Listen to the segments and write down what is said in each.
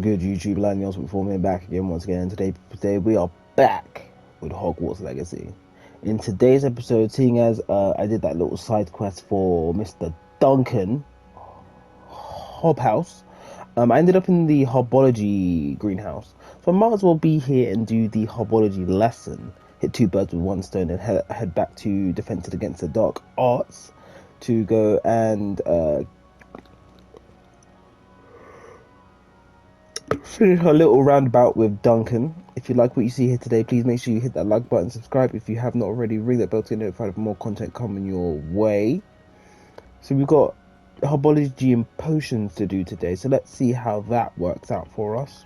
good, YouTube land? Yours before me back again once again. Today we are back with Hogwarts Legacy. In today's episode, seeing as I did that little side quest for Mr. Duncan Hobhouse, I ended up in the Hobology greenhouse. So I might as well be here and do the Hobology lesson. Hit two birds with one stone and head back to Defense Against the Dark Arts to go and finish our little roundabout with Duncan. If you like what you see here today, please make sure you hit that like button, subscribe if you have not already, ring that bell to get notified of more content coming your way. So we've got herbology and potions to do today, so let's see how that works out for us.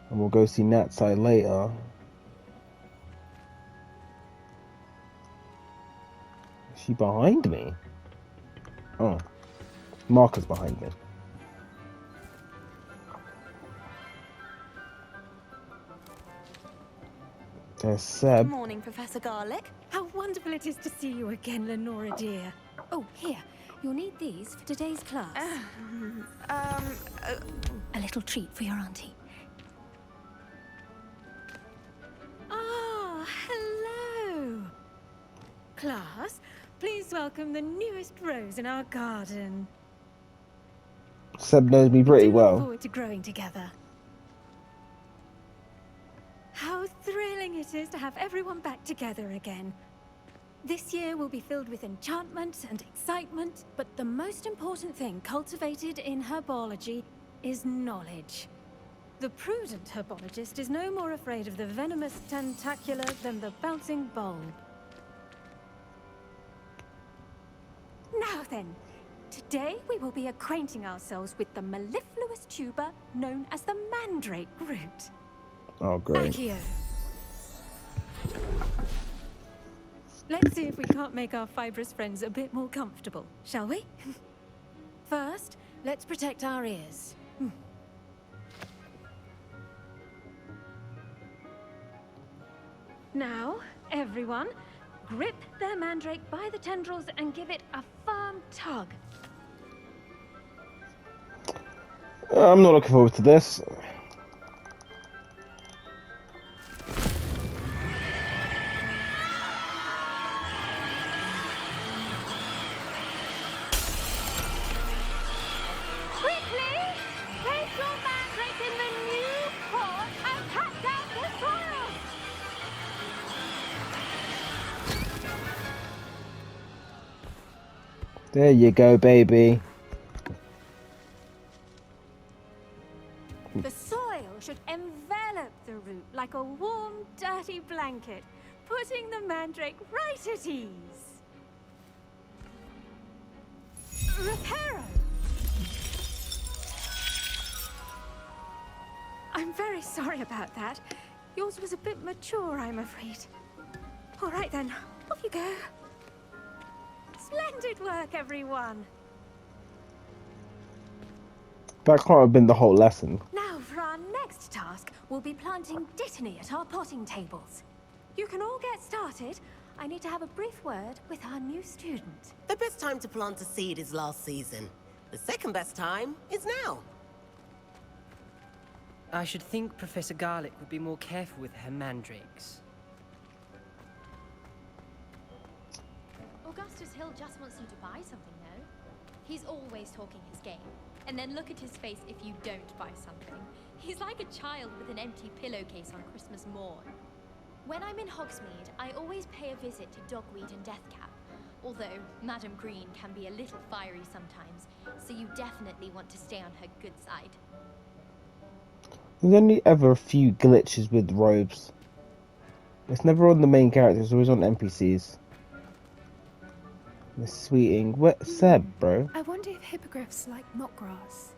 And we'll go see Natsai later. Is she behind me? Oh, Marker's behind me. There's Seb. Good morning, Professor Garlick. How wonderful it is to see you again, Lenora dear. Oh, here. You'll need these for today's class. A little treat for your auntie. Ah, hello. Class, please welcome the newest rose in our garden. Seb knows me pretty well. Looking forward to growing together. How thrilling it is to have everyone back together again. This year will be filled with enchantment and excitement, but the most important thing cultivated in herbology is knowledge. The prudent herbologist is no more afraid of the venomous tentacular than the bouncing bulb. Now then, today we will be acquainting ourselves with the mellifluous tuber known as the mandrake root. Oh, great. Accio. Let's see if we can't make our fibrous friends a bit more comfortable, shall we? First, let's protect our ears. Now, everyone, grip their mandrake by the tendrils and give it a firm tug. I'm not looking forward to this. There you go, baby. The soil should envelop the root like a warm, dirty blanket, putting the mandrake right at ease. Reparo! I'm very sorry about that. Yours was a bit mature, I'm afraid. All right then, off you go. Splendid work, everyone! That can't have been the whole lesson. Now for our next task, we'll be planting dittany at our potting tables. You can all get started. I need to have a brief word with our new student. The best time to plant a seed is last season. The second best time is now. I should think Professor Garlick would be more careful with her mandrakes. Augustus Hill just wants you to buy something, though. He's always talking his game. And then look at his face if you don't buy something. He's like a child with an empty pillowcase on Christmas morn. When I'm in Hogsmeade, I always pay a visit to Dogweed and Deathcap. Although Madam Green can be a little fiery sometimes, so you definitely want to stay on her good side. There's only ever a few glitches with robes. It's never on the main characters, it's always on NPCs. The sweeting. What, Seb, bro? I wonder if hippogriffs like knotgrass.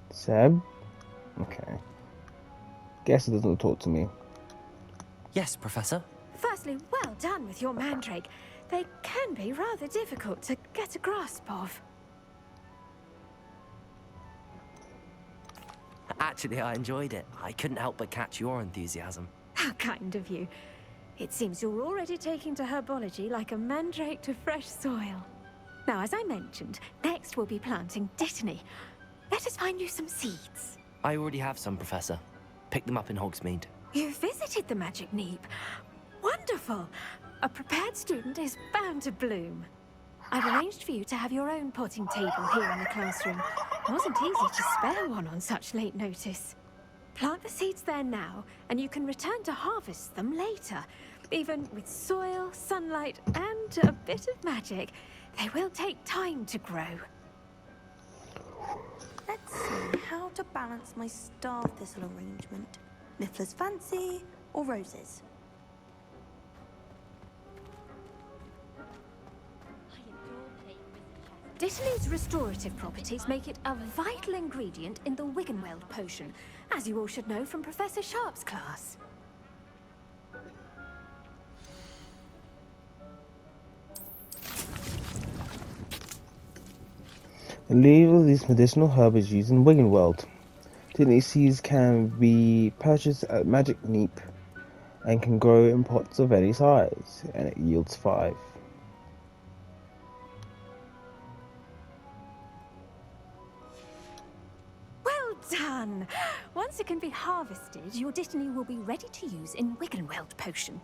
Seb? Okay. Guess he doesn't talk to me. Yes, Professor. Firstly, well done with your mandrake. They can be rather difficult to get a grasp of. Actually, I enjoyed it. I couldn't help but catch your enthusiasm. How kind of you. It seems you're already taking to herbology like a mandrake to fresh soil. Now, as I mentioned, next we'll be planting Dittany. Let us find you some seeds. I already have some, Professor. Picked them up in Hogsmeade. You visited the Magic Neep. Wonderful! A prepared student is bound to bloom. I've arranged for you to have your own potting table here in the classroom. It wasn't easy to spare one on such late notice. Plant the seeds there now, and you can return to harvest them later. Even with soil, sunlight, and a bit of magic, they will take time to grow. Let's see how to balance my star thistle arrangement. Niffler's fancy or roses? I adore playing wizard chess. Dittany's restorative properties make it a vital ingredient in the Wiggenweld potion, as you all should know from Professor Sharp's class. The leaf of these medicinal herb is used in Wiggenweld. Dittany seeds can be purchased at Magic Neep and can grow in pots of any size, and it yields 5. Well done! Once it can be harvested, your Dittany will be ready to use in Wiggenweld potion.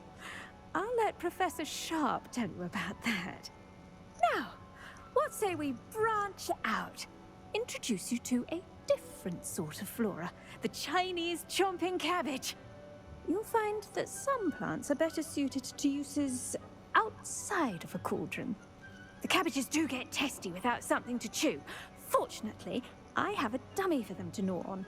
I'll let Professor Sharp tell you about that. Now, what say we branch out? Introduce you to a different sort of flora, the Chinese chomping cabbage. You'll find that some plants are better suited to uses outside of a cauldron. The cabbages do get testy without something to chew. Fortunately, I have a dummy for them to gnaw on.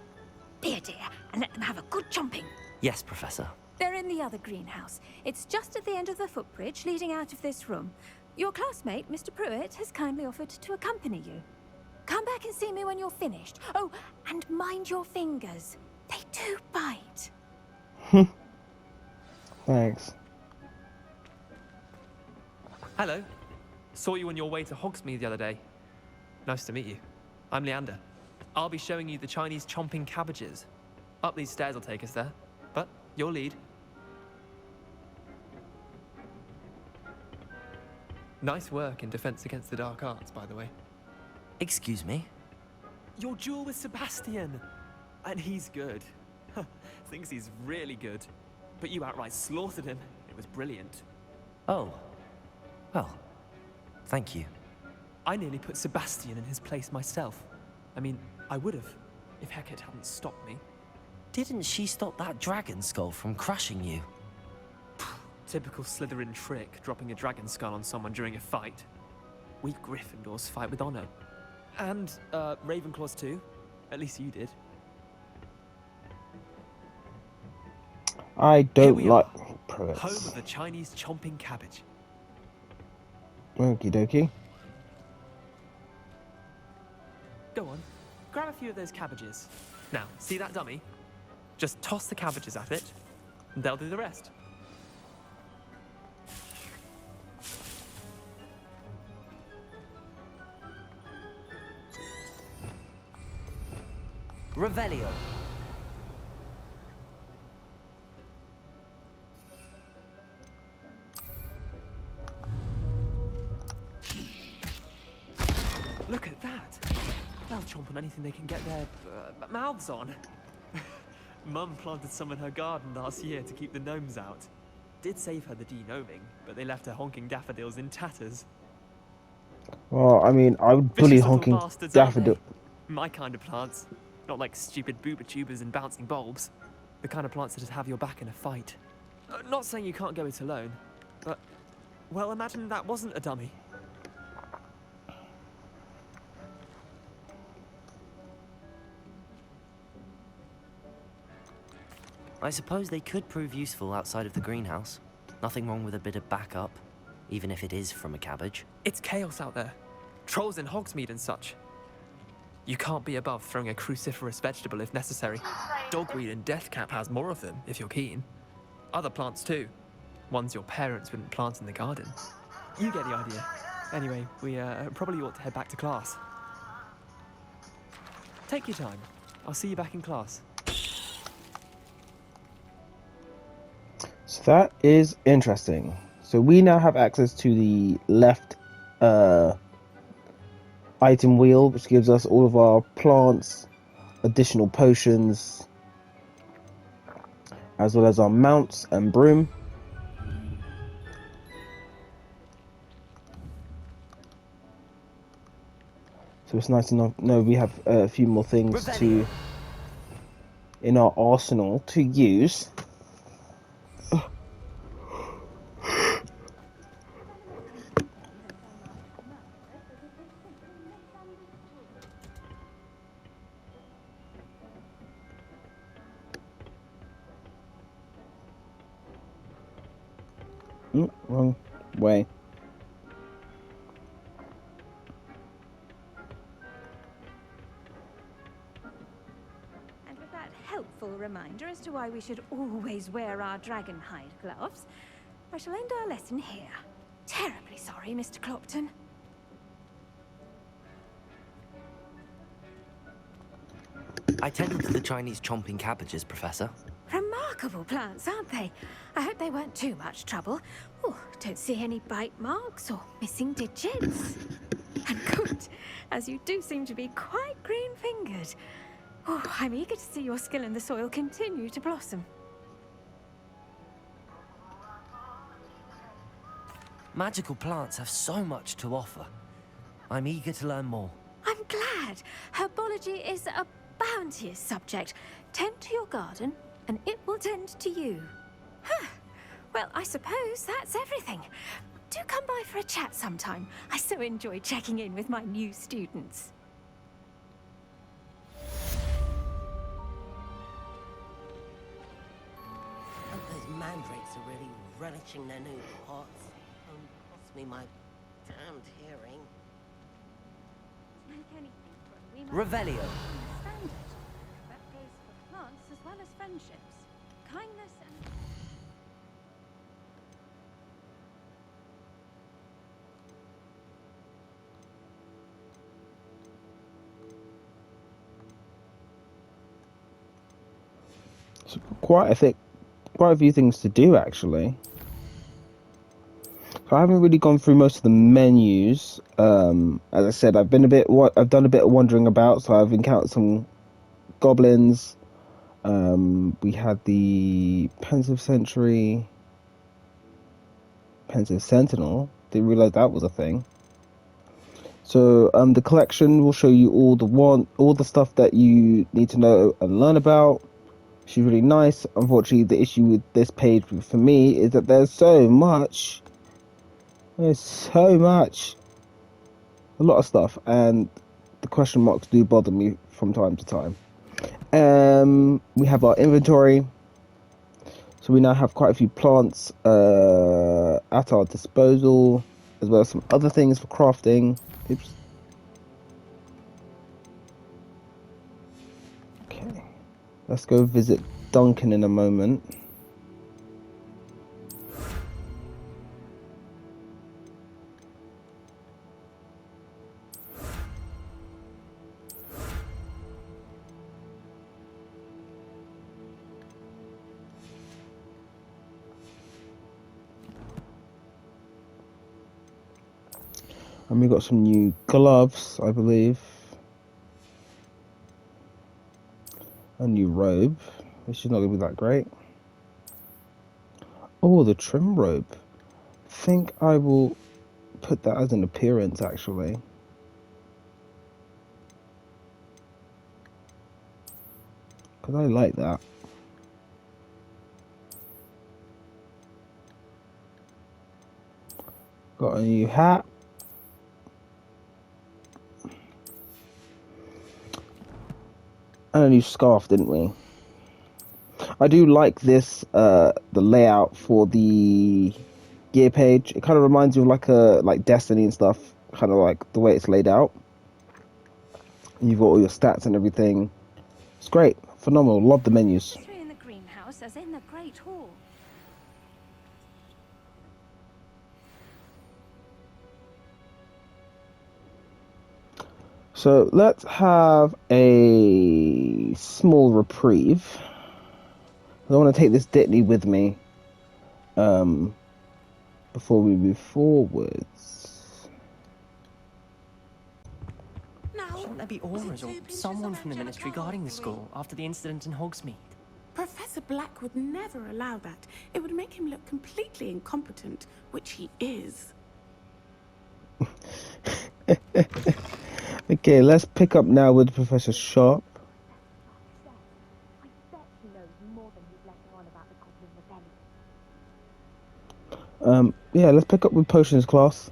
Be a dear and let them have a good chomping. Yes, Professor. They're in the other greenhouse. It's just at the end of the footbridge leading out of this room. Your classmate, Mr. Pruitt, has kindly offered to accompany you. Come back and see me when you're finished. Oh, and mind your fingers. They do bite. Thanks. Hello. Saw you on your way to Hogsmeade the other day. Nice to meet you. I'm Leander. I'll be showing you the Chinese chomping cabbages. Up these stairs will take us there, but your lead. Nice work in Defense Against the Dark Arts, by the way. Excuse me? Your duel with Sebastian! And he's good. Thinks he's really good. But you outright slaughtered him. It was brilliant. Oh. Well, thank you. I nearly put Sebastian in his place myself. I mean, I would have, if Hecate hadn't stopped me. Didn't she stop that dragon skull from crushing you? Typical Slytherin trick, dropping a dragon skull on someone during a fight. We Gryffindors fight with honor. And, Ravenclaws too. At least you did. I Here don't we like are, Pruitts. home of the Chinese chomping cabbage. Okie dokie. Go on, grab a few of those cabbages. Now, see that dummy? Just toss the cabbages at it, and they'll do the rest. Revelio. Look at that! They'll chomp on anything they can get their mouths on. Mum planted some in her garden last year to keep the gnomes out. Did save her the de-gnoming, but they left her honking daffodils in tatters. Well, I mean, I would bully Vicious little honking bastards, aren't daffodil. they? My kind of plants. Not like stupid booba tubers and bouncing bulbs. The kind of plants that just have your back in a fight. Not saying you can't go it alone, but... Well, imagine that wasn't a dummy. I suppose they could prove useful outside of the greenhouse. Nothing wrong with a bit of backup, even if it is from a cabbage. It's chaos out there. Trolls in Hogsmeade and such. You can't be above throwing a cruciferous vegetable if necessary. Dogweed and deathcap has more of them, if you're keen. Other plants too. Ones your parents wouldn't plant in the garden. You get the idea. Anyway, we probably ought to head back to class. Take your time. I'll see you back in class. So That is interesting. So we now have access to the left item wheel, which gives us all of our plants, additional potions, as well as our mounts and broom. So it's nice to know we have a few more things in our arsenal to use. Wrong way. And with that helpful reminder as to why we should always wear our dragon hide gloves, I shall end our lesson here. Terribly sorry, Mr. Clopton. I tended to the Chinese chomping cabbages, Professor. Remarkable plants, aren't they? I hope they weren't too much trouble. Oh, don't see any bite marks or missing digits. And good, as you do seem to be quite green-fingered. Oh, I'm eager to see your skill in the soil continue to blossom. Magical plants have so much to offer. I'm eager to learn more. I'm glad. Herbology is a bounteous subject. Tend to your garden, and it will tend to you. Huh. Well, I suppose that's everything. Do come by for a chat sometime. I so enjoy checking in with my new students. Those mandrakes are really relishing their new pots. Cost me my damned hearing. Revelio. Standard. That goes for plants as well as friendships. Kindness and... So quite a few things to do actually. So I haven't really gone through most of the menus. As I said, I've done a bit of wandering about, so I've encountered some goblins. We had the Pensive Sentinel. Didn't realize that was a thing. So the collection will show you all the stuff that you need to know and learn about. She's really nice. Unfortunately, the issue with this page for me is that there's so much. There's so much. A lot of stuff, and the question marks do bother me from time to time. We have our inventory. So we now have quite a few plants at our disposal, as well as some other things for crafting. Oops. Okay. Let's go visit Duncan in a moment. And we got some new gloves, I believe. A new robe, which is not going to be that great. Oh, the trim robe. I think I will put that as an appearance, actually. Because I like that. Got a new hat. And a new scarf, didn't we? I do like this, the layout for the gear page. It kind of reminds you of like Destiny and stuff, kind of like the way it's laid out. And you've got all your stats and everything. It's great, phenomenal. Love the menus. In the greenhouse, as in the Great Hall. So let's have a small reprieve. I want to take this Ditney with me. before we move forwards. Shouldn't there be aurors or someone from the Ministry guarding the school after the incident in Hogsmeade? Professor Black would never allow that. It would make him look completely incompetent, which he is. Okay, let's pick up now with Professor Sharp. Yeah, let's pick up with potions class.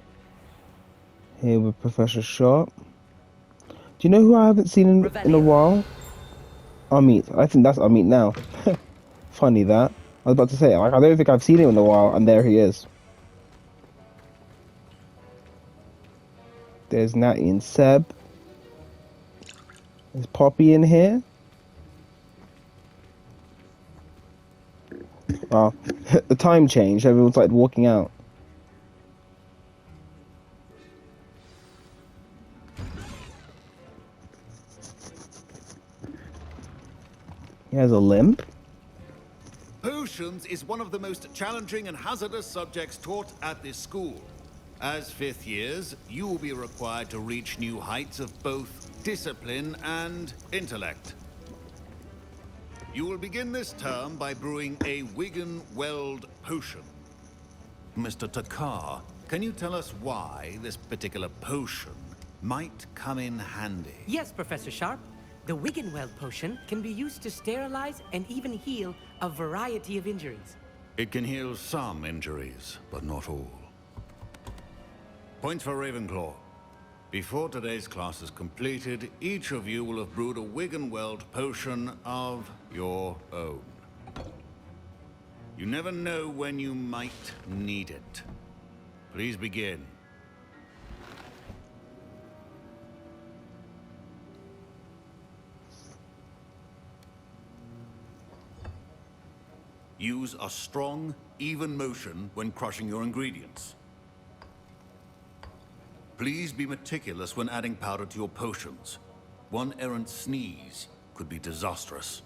Here with Professor Sharp. Do you know who I haven't seen in a while? Amit. I think that's Amit now. Funny that. I was about to say, like, I don't think I've seen him in a while, and there he is. There's Natty and Seb. Is Poppy in here? Oh, the time changed. Everyone started walking out. He has a limp. Potions is one of the most challenging and hazardous subjects taught at this school. As fifth years, you will be required to reach new heights of both discipline and intellect. You will begin this term by brewing a Wigan-Weld potion. Mr. Takar, can you tell us why this particular potion might come in handy? Yes, Professor Sharp. The Wigan-Weld potion can be used to sterilize and even heal a variety of injuries. It can heal some injuries, but not all. Points for Ravenclaw. Before today's class is completed, each of you will have brewed a Wigan-Weld potion of your own. You never know when you might need it. Please begin. Use a strong, even motion when crushing your ingredients. Please be meticulous when adding powder to your potions. One errant sneeze could be disastrous.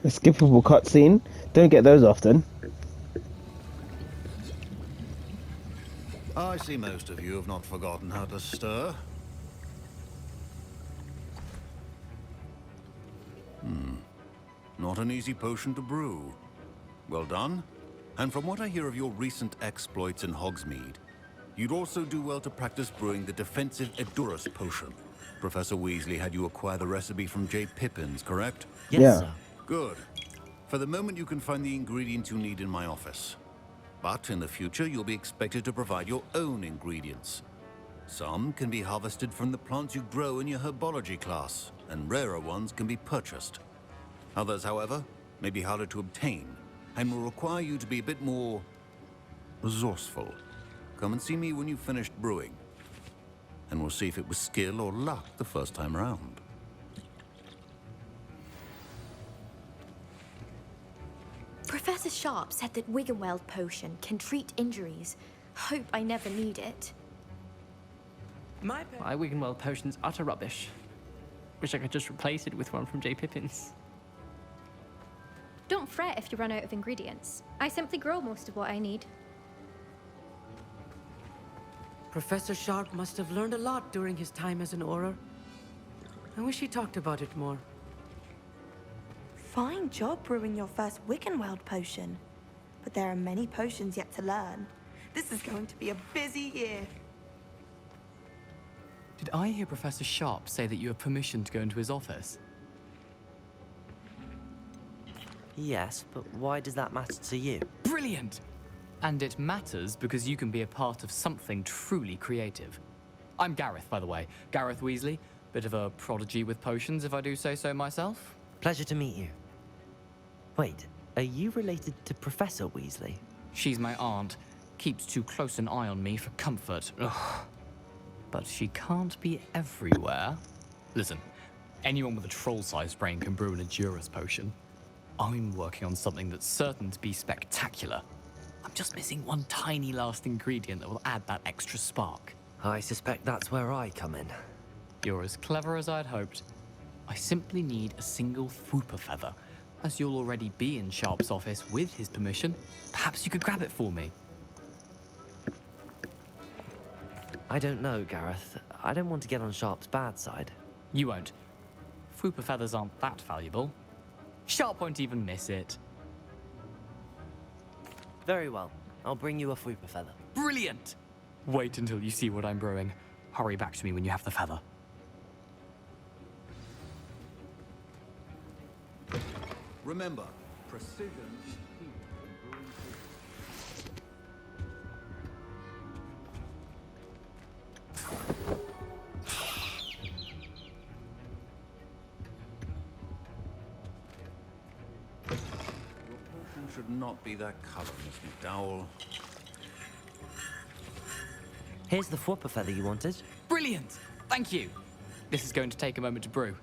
A skippable cutscene. Don't get those often. I see most of you have not forgotten how to stir. Not an easy potion to brew. Well done. And from what I hear of your recent exploits in Hogsmeade, you'd also do well to practice brewing the defensive Edurus potion. Professor Weasley had you acquire the recipe from J. Pippin's, correct? Yes, Yeah. sir. Good. For the moment, you can find the ingredients you need in my office. But in the future, you'll be expected to provide your own ingredients. Some can be harvested from the plants you grow in your herbology class, and rarer ones can be purchased. Others, however, may be harder to obtain, and will require you to be a bit more resourceful. Come and see me when you've finished brewing, and we'll see if it was skill or luck the first time around. Professor Sharp said that Wigan-Weld potion can treat injuries. Hope I never need it. My Wigan-Weld potion's utter rubbish. Wish I could just replace it with one from J. Pippin's. Don't fret if you run out of ingredients. I simply grow most of what I need. Professor Sharp must have learned a lot during his time as an Auror. I wish he talked about it more. Fine job brewing your first Wigan-Weld potion. But there are many potions yet to learn. This is going to be a busy year. Did I hear Professor Sharp say that you have permission to go into his office? Yes, but why does that matter to you? Brilliant! And it matters because you can be a part of something truly creative. I'm Gareth, by the way. Gareth Weasley. Bit of a prodigy with potions, if I do say so myself. Pleasure to meet you. Wait, are you related to Professor Weasley? She's my aunt. keeps too close an eye on me for comfort. Ugh. But she can't be everywhere. Listen, anyone with a troll-sized brain can brew an Edurus potion. I'm working on something that's certain to be spectacular. I'm just missing one tiny last ingredient that will add that extra spark. I suspect that's where I come in. You're as clever as I'd hoped. I simply need a single Fwooper feather. As you'll already be in Sharp's office with his permission, perhaps you could grab it for me. I don't know, Gareth. I don't want to get on Sharp's bad side. You won't. Fwooper feathers aren't that valuable. Sharp won't even miss it. Very well. I'll bring you a Fwooper feather. Brilliant! Wait until you see what I'm brewing. Hurry back to me when you have the feather. Remember, precision is key in brewing. Your potion should not be that color, Miss McDowell. Here's the Fwooper feather you wanted. Brilliant! Thank you! This is going to take a moment to brew.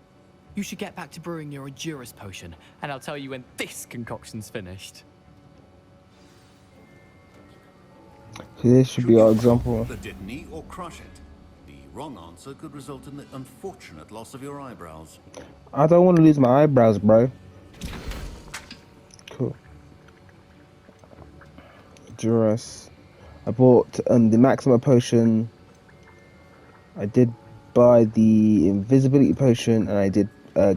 You should get back to brewing your Edurus potion, and I'll tell you when this concoction's finished. So this should be our example. The Dittany or crush it. The wrong answer could result in the unfortunate loss of your eyebrows. I don't want to lose my eyebrows, bro. Cool. Edurus. I bought the Maxima potion. I did buy the invisibility potion, and I did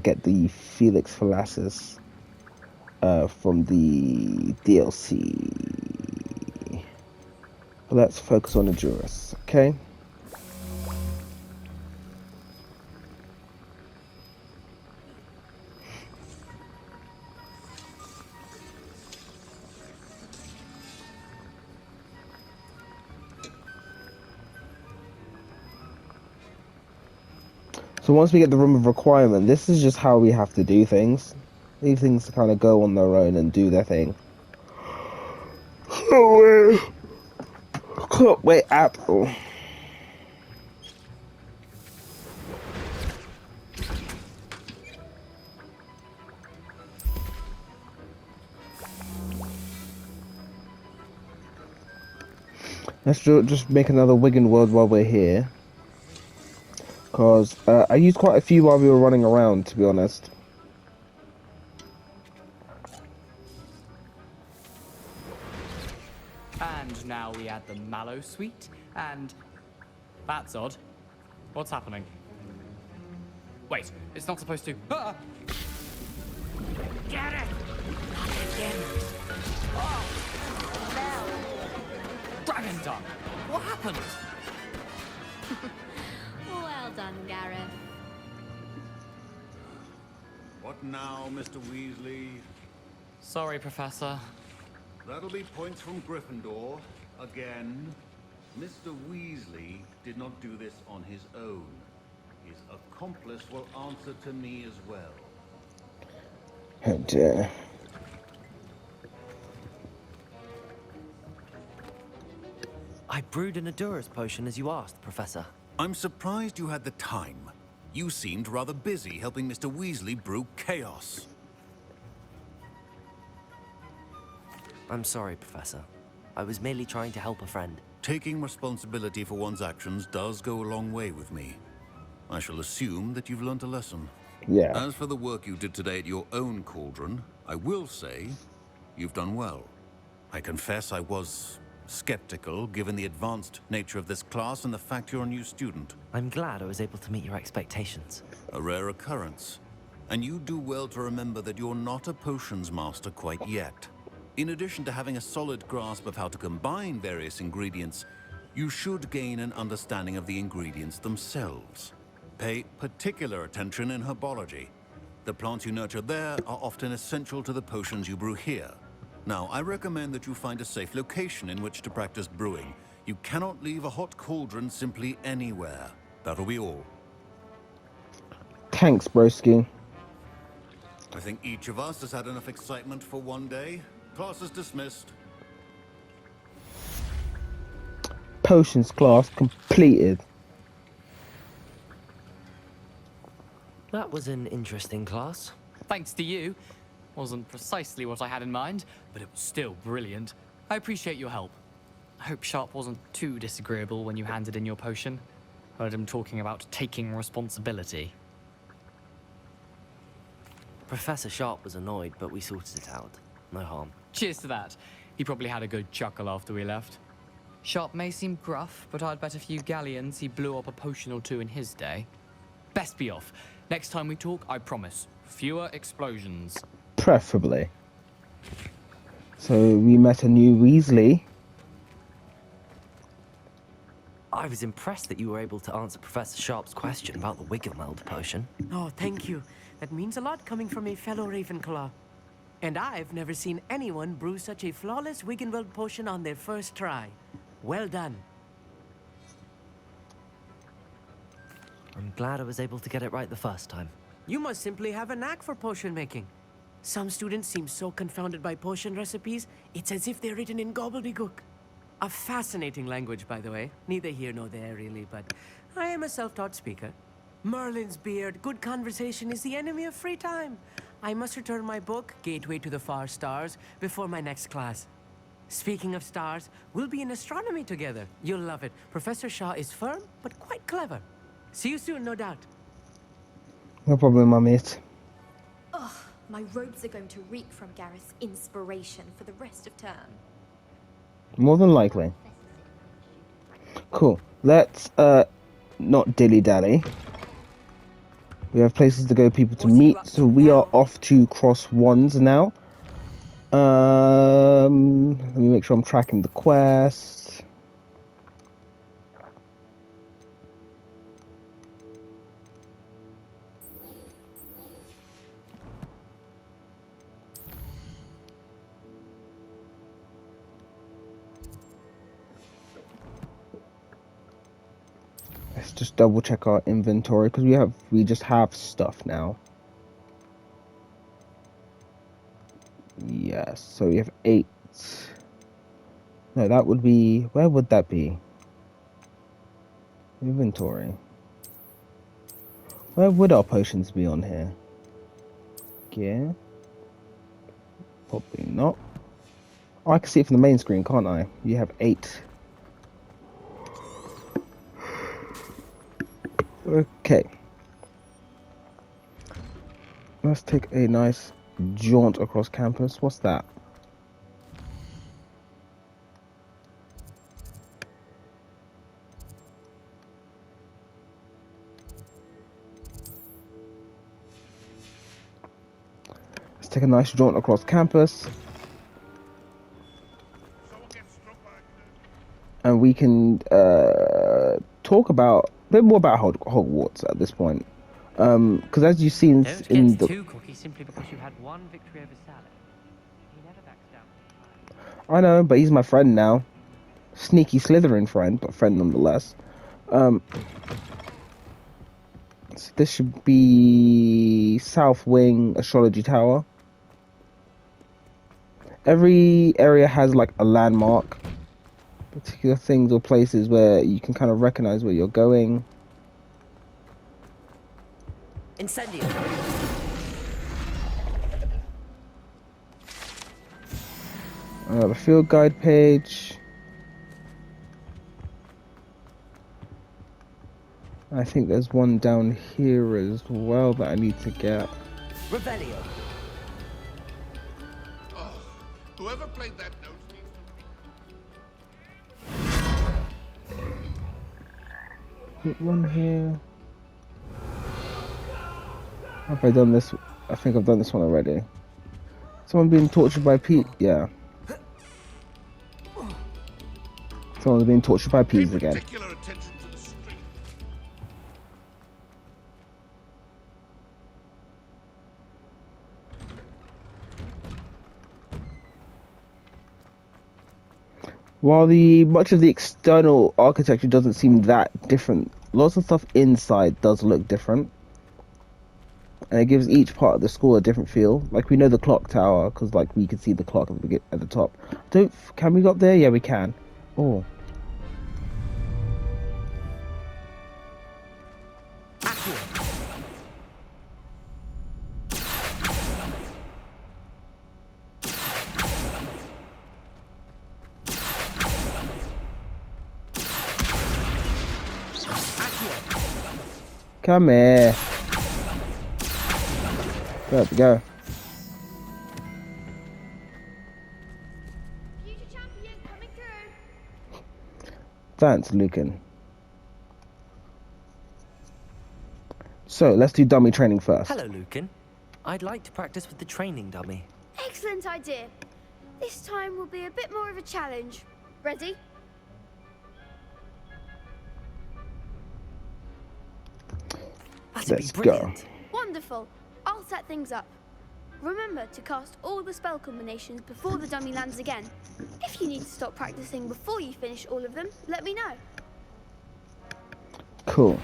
get the Felix Falacis from the DLC. But let's focus on Edurus, okay? So once we get the room of requirement, this is just how we have to do things. Leave things to kind of go on their own and do their thing. Can't wait at all. Let's just make another Wigan world while we're here. Because I used quite a few while we were running around, to be honest. And now we add the Mallow Sweet, and... That's odd. What's happening? Wait, it's not supposed to... Ah! Get it! Again. Dragon Tongue! What happened? Well done, Gareth. What now, Mr. Weasley? Sorry, Professor. That'll be points from Gryffindor. Again. Mr. Weasley did not do this on his own. His accomplice will answer to me as well. Oh dear. I brewed an Edurus potion as you asked, Professor. I'm surprised you had the time. You seemed rather busy helping Mr. Weasley brew chaos. I'm sorry, Professor. I was merely trying to help a friend. Taking responsibility for one's actions does go a long way with me. I shall assume that you've learnt a lesson. Yeah. As for the work you did today at your own cauldron, I will say you've done well. I confess I was skeptical, given the advanced nature of this class and the fact you're a new student. I'm glad I was able to meet your expectations. A rare occurrence. And you do well to remember that you're not a potions master quite yet. In addition to having a solid grasp of how to combine various ingredients, you should gain an understanding of the ingredients themselves. Pay particular attention in herbology. The plants you nurture there are often essential to the potions you brew here. Now, I recommend that you find a safe location in which to practice brewing. You cannot leave a hot cauldron simply anywhere. That'll be all. Thanks, broski. I think each of us has had enough excitement for one day. Class is dismissed. potions class completed. That was an interesting class. Thanks to you. Wasn't precisely what I had in mind, but it was still brilliant. I appreciate your help. I hope Sharp wasn't too disagreeable when you handed in your potion. Heard him talking about taking responsibility. Professor Sharp was annoyed, but we sorted it out. No harm. Cheers to that. He probably had a good chuckle after we left. Sharp may seem gruff, but I'd bet a few galleons he blew up a potion or two in his day. Best be off. Next time we talk, I promise. Fewer explosions. Preferably. So we met a new Weasley. I was impressed that you were able to answer Professor Sharp's question about the Wiggenweld potion. Oh, thank you. That means a lot coming from a fellow Ravenclaw. And I've never seen anyone brew such a flawless Wiggenweld potion on their first try. Well done. I'm glad I was able to get it right the first time. You must simply have a knack for potion making. Some students seem so confounded by potion recipes, it's as if they're written in gobbledygook. A fascinating language, by the way. Neither here nor there, really, but I am a self-taught speaker. Merlin's beard, good conversation is the enemy of free time. I must return my book, Gateway to the Far Stars, before my next class. Speaking of stars, we'll be in astronomy together. You'll love it. Professor Shaw is firm, but quite clever. See you soon, no doubt. No problem, my mate. Ugh, my robes are going to reek from Gareth's inspiration for the rest of term. More than likely. Cool. Let's not dilly-dally. We have places to go, people to meet, so we are off to Cross Wands now. Let me make sure I'm tracking the quest. Let's just double check our inventory because we just have stuff now. Yes, so we have 8. No, that would be, where would that be? Inventory. Where would our potions be on here? Gear? Probably not. Oh, I can see it from the main screen, can't I? You have 8. Okay. Let's take a nice jaunt across campus. What's that? Let's take a nice jaunt across campus. And we can talk about a bit more about Hogwarts at this point. Because as you've seen in the... too cocky simply because you had one victory over Salad. He never backs down. I know, but he's my friend now. Sneaky Slytherin friend, but friend nonetheless. So this should be South Wing Astrology Tower. Every area has like a landmark, particular things or places where you can kind of recognize where you're going. Incendio. The field guide page. I think there's one down here as well that I need to get. Revelio. Oh, whoever played that note needs Put one here. Have I done this? I think I've done this one already. Someone being tortured by Pete? Yeah. Someone's being tortured by Pete again. particular attention to the street. While much of the external architecture doesn't seem that different, lots of stuff inside does look different. And it gives each part of the school a different feel. Like we know the clock tower because like we can see the clock at the top. Can we go up there? Yeah, we can. Oh, Come here. There we go. Future champion coming through. Thanks, Lucan. So, let's do dummy training first. Hello, Lucan. I'd like to practice with the training dummy. Excellent idea. This time will be a bit more of a challenge. Ready? Let's go. Wonderful. I'll set things up. Remember to cast all the spell combinations before the dummy lands again. If you need to stop practicing before you finish all of them, let me know. Cool.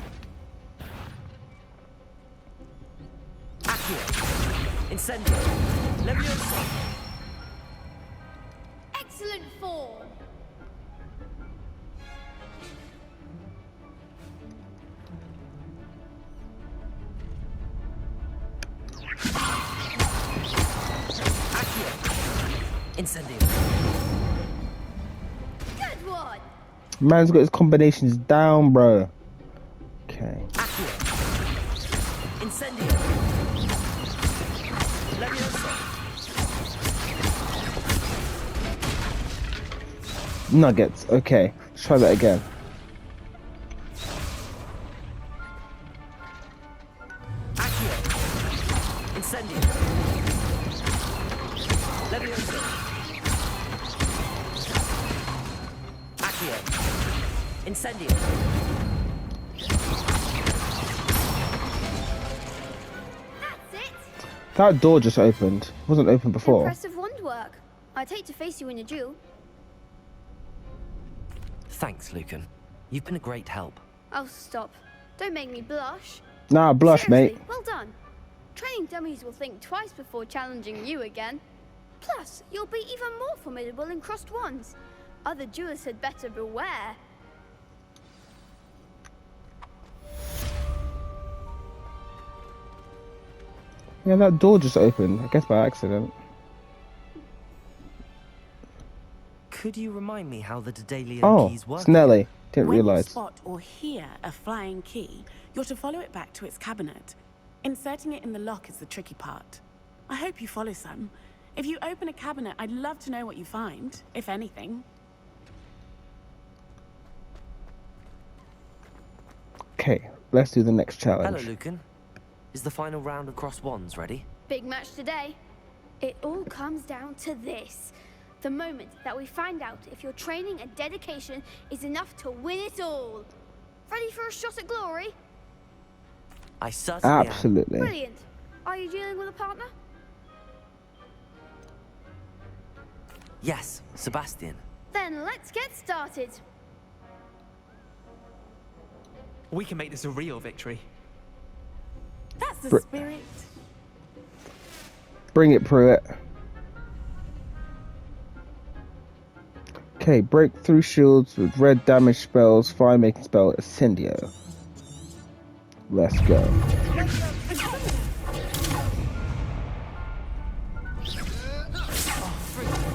Accio. Incendio. Leviosa. Excellent form. Incendio. Good one. Man's got his combinations down, bro. Okay. Accio. Incendio. Leviosa. Nuggets. Okay. Let's try that again. Accio. Incendio. Leviosa. Accio. Incendio. That's it. That door just opened. It wasn't open before. Impressive wand work. I'd hate to face you in a duel. Thanks, Lucan. You've been a great help. Oh, stop. Don't make me blush. Nah, blush, Seriously, mate. well done. Training dummies will think twice before challenging you again. Plus, you'll be even more formidable in crossed wands. Other duelists had better beware. Yeah, that door just opened. I guess by accident. Could you remind me how the Daedalian Oh, keys work? it's Nelly. Didn't When you realise. spot or hear a flying key, you're to follow it back to its cabinet. Inserting it in the lock is the tricky part. I hope you follow some. If you open a cabinet, I'd love to know what you find, if anything. Okay, let's do the next challenge. Hello, Lucan. Is the final round of cross wands ready? Big match today. It all comes down to this. The moment that we find out if your training and dedication is enough to win it all. Ready for a shot at glory? I certainly Absolutely. Brilliant. Are you dealing with a partner? Yes, Sebastian. Then let's get started. We can make this a real victory. That's the Br- spirit. Bring it, Pruitt. Okay, breakthrough shields with red damage spells, fire making spell, Ascendio. Let's go.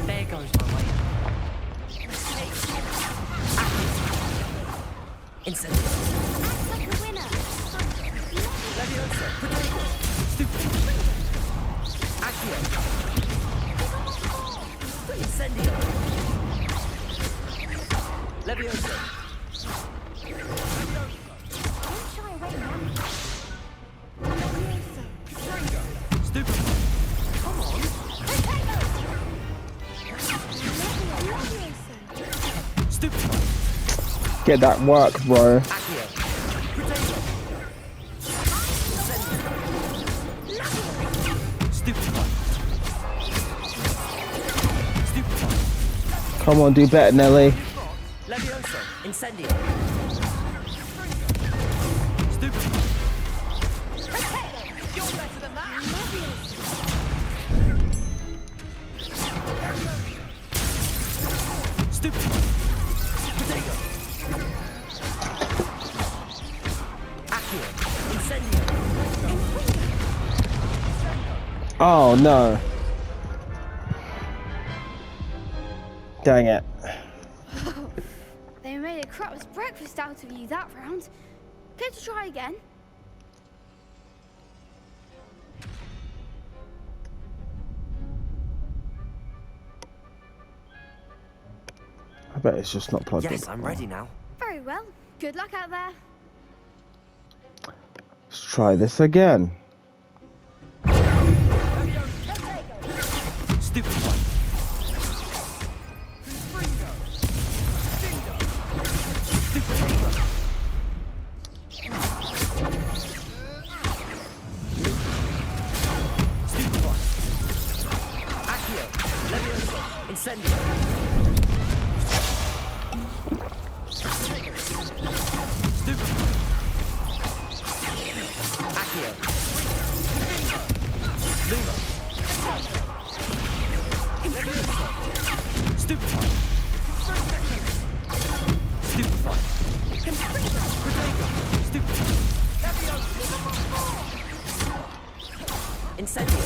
There goes my way. Incendio. Like the winner. Leviosa. Stupid. Accio. Incendio. Leviosa. Don't shy away now. Stupid. Come on. Stupid. Get that work, bro. Accio. Potato. Stupid one. Stupid one. Come on, do better, Nelly. Leviosa. Incendio. Stupid. You're better than that. Stupid. Potato. Accio. Incendio. Oh, no. Dang it. They made a crap's breakfast out of you that round. Care to try again? bet it's just not plugged in. Yes, I'm ready now. Very well. Good luck out there. Let's try this again. Stupid one. Incendio. Stupid. Accio. Luma. Stupefy. Stupefy. Stupefy. Incendio.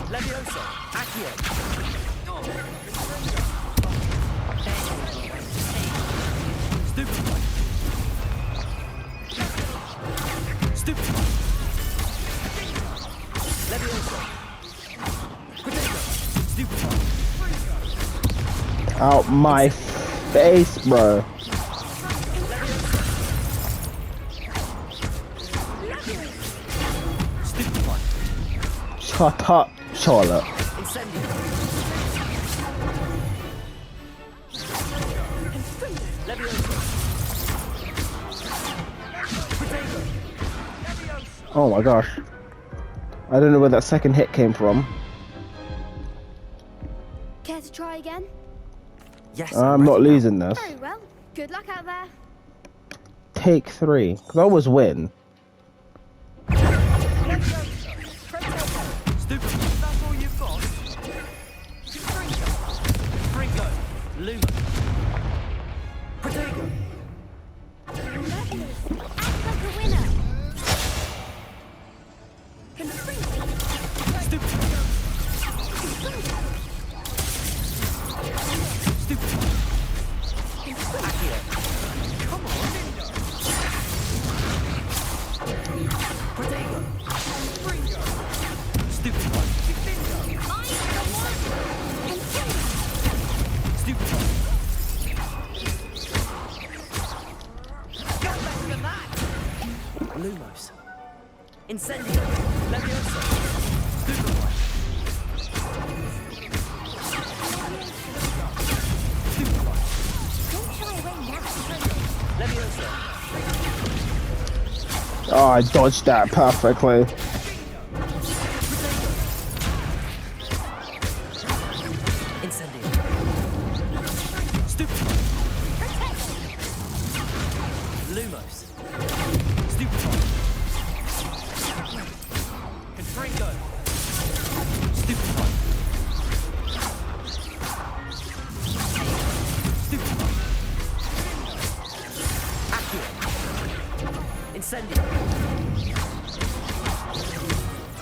Levioso. Accio. Stupefy. Stupefy. Levioso. Stupefy. Out my face, bro. Stupefy. Shut up, Charlotte. Incendio. Levioso. Potato. Oh my gosh. I don't know where that second hit came from. Care to try again? Yes, I'm not losing this. Very well. Good luck out there. Take 3. Because I always win. Stupid. That's all you've got. Fringo. Luma. Potato. Act like a winner. Stupid. Stupid. Accio. Come on. Potato. Stupid one. Stupid one. Go back to that. Lumos. Incendio. Levioso. Stupid one. Stupid one. Don't shy away now. Levioso. Oh, I dodged that perfectly. Incendio. Stupid one. Lumos. Stupid one. Confringo. Stupid one. Stupid one. Accio. Incendio.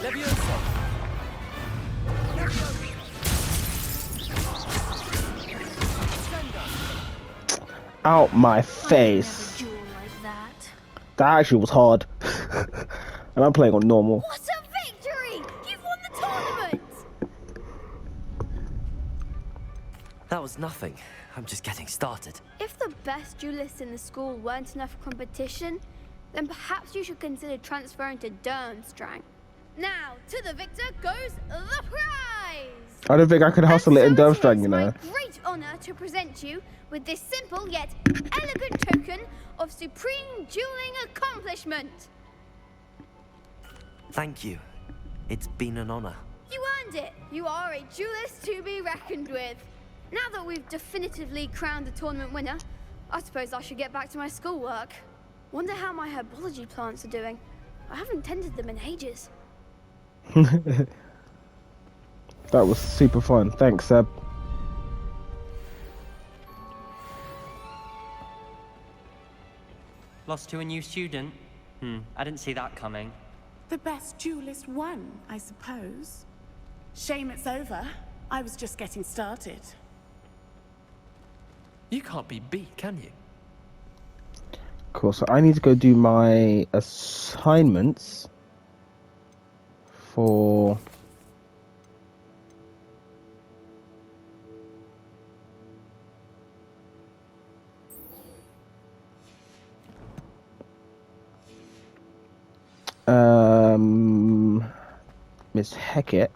Levioso. Out my face. Duel like that. That actually was hard. And I'm playing on normal. What a victory! You've won the tournament! That was nothing. I'm just getting started. If the best duelists in the school weren't enough for competition, then perhaps you should consider transferring to Durmstrang. Now, to the victor goes the prize! I don't think I could hustle it in Durmstrang, you know. It's my great honor to present you with this simple yet elegant token of supreme dueling accomplishment. Thank you. It's been an honor. You earned it. You are a duelist to be reckoned with. Now that we've definitively crowned the tournament winner, I suppose I should get back to my schoolwork. Wonder how my herbology plants are doing. I haven't tended them in ages. That was super fun. Thanks, Seb. Lost to a new student? I didn't see that coming. The best duelist won, I suppose. Shame it's over. I was just getting started. You can't be beat, can you? Cool, so I need to go do my assignments for Miss Heckett.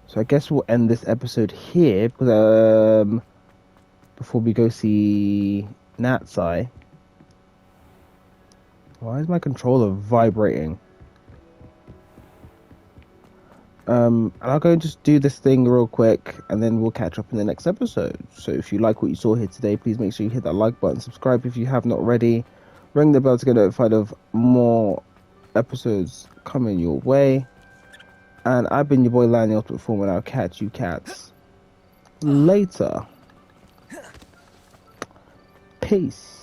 So I guess we'll end this episode here because before we go see Natsai. Why is my controller vibrating? And I'll go and just do this thing real quick, and then we'll catch up in the next episode. So if you like what you saw here today, please make sure you hit that like button, subscribe if you have not already, ring the bell to get notified of more episodes coming your way. And I've been your boy Lanny Ultimate Form, and I'll catch you cats later. Peace.